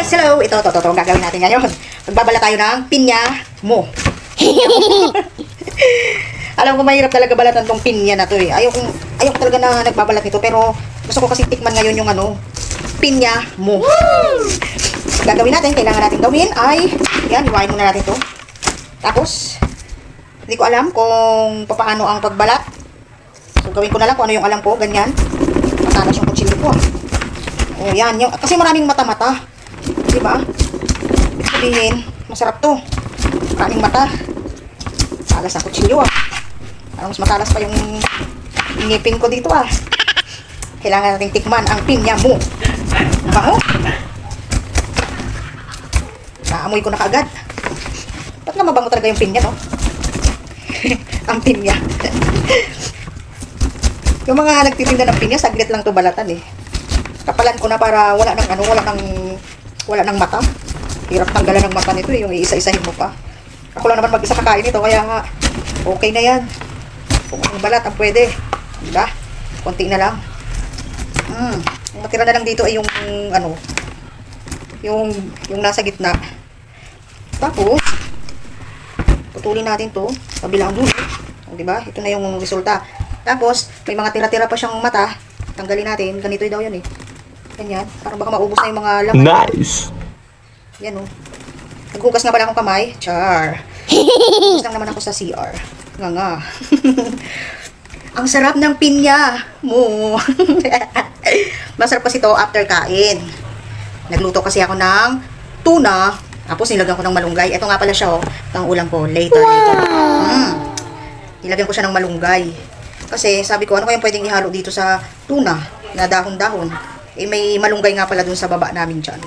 guys! Hello! Ito ang gagawin natin ngayon. Magbabala tayo ng pinya mo. Alam ko mahirap talaga balatan tong pinya na to eh. Ayoko talaga na nagbabalat nito, pero gusto ko kasi tikman ngayon yung pinya mo. Gagawin natin, kailangan natin gawin ay, yan, iwain muna natin to. Tapos, hindi ko alam kung paano ang pagbalat. So, gawin ko na lang kung ano yung alam ko, ganyan. Matalas yung kutsilyo ko. Oh, yan. Kasi maraming mata-mata. Diba? Ibig sabihin, masarap to. Maraming mata. Talas ang kutsilyo ah. Parang mas matalas pa yung ngipin ko dito ah. Kailangan natin tikman ang pinya mo. Bango. Naamoy ko na kaagad. Ba't nga mabango talaga yung pinya, no? Ang pinya. Yung mga nagtitinda ng pinya, saglit lang to balatan eh. Kapalan ko na para wala nang mata. Hirap tanggalan ng mata nito eh, yung iisa-isahin mo pa. Ako lang naman mag-isa kakain nito, kaya okay na yan. Kung ang balat ang pwede, diba? Konti na lang. Ang matira na lang dito ay yung yung nasa gitna. Tapos putulin natin to sa kabilang dulo. Diba? Ito na yung resulta. Tapos may mga tira-tira pa siyang mata. Tanggalin natin. Ganito daw yan eh. Ganyan. Parang baka maubos na yung mga laman. Nice! Yan o. Naghugas nga pala akong kamay. Char. Hugas lang naman ako sa CR. Nga. Ang sarap ng pinya mo. Masarap kasi ito after kain. Nagluto kasi ako ng tuna. Tapos nilagyan ko ng malunggay. Ito nga pala siya ang ulam ko. Later. Nilagyan ko siya ng malunggay. Kasi sabi ko, ano kayang pwedeng ihalo dito sa tuna na dahon-dahon? Eh, may malunggay nga pala dun sa baba namin dyan.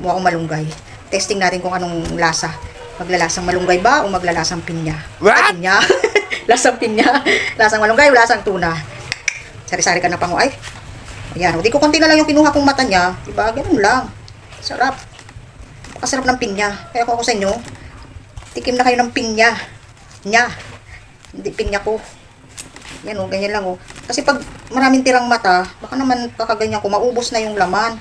Kumuha akong malunggay. Testing natin kung anong lasa. Maglalasang malunggay ba o maglalasang pinya? What? Pinya. Lasang pinya. Lasang malunggay o lasang tuna? Sari-sari ka na pango. Ay. Ayan. Di ko konti na lang yung kinuha kong mata niya. Diba? Ganun lang. Sarap. Pakasarap ng pinya. Kaya ako sa inyo, tikim na kayo ng pinya. Nya. Hindi pinya ko. Yan o, ganyan lang o. Kasi pag maraming tirang mata, baka naman kakaganyan ko, maubos na yung laman.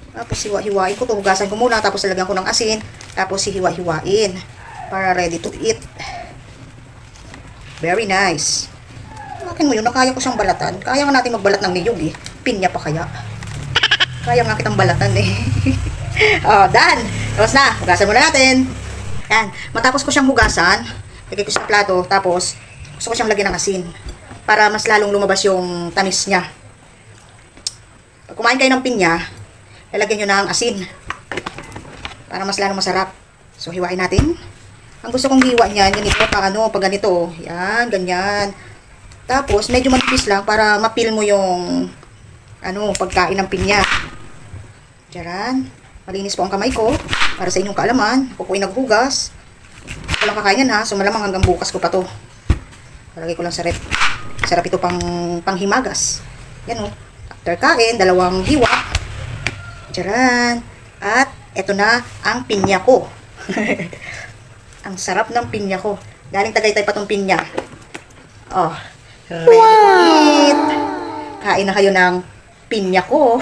Tapos hiwa-hiwain ko, hugasan ko muna, tapos lalagyan ko ng asin, tapos hiwa-hiwain para ready to eat. Very nice. Akin mo yun, nakaya ko siyang balatan. Kaya nga natin magbalat ng niyog eh. Pinya pa kaya. Kaya nga kitang balatan eh. Oh, done. Tapos na, hugasan muna natin. Yan, matapos ko siyang hugasan, lagay ko sa plato, tapos gusto ko siyang lagyan ng asin para mas lalong lumabas yung tamis niya. Pag kumain kayo ng pinya, lalagyan nyo ng asin para mas lalong masarap. So, hiwain natin. Ang gusto kong hiwa niyan, ganito, pag ganito. Yan, ganyan. Tapos, medyo manipis lang para mapil mo yung pagkain ng pinya. Diyan. Malinis po ang kamay ko para sa inyong kaalaman. Ako po ay naghugas. Walang kakain yan ha. So, malamang hanggang bukas ko pa to. Palagay ko lang sa rep. Sarap ito panghimagas. Yan o. After kain, 2 hiwa. Diyan. At eto na ang pinya ko. Ang sarap ng pinya ko. Galing Tagaytay pa tong pinya. Oh. Ready to eat. Kain na kayo ng pinya ko.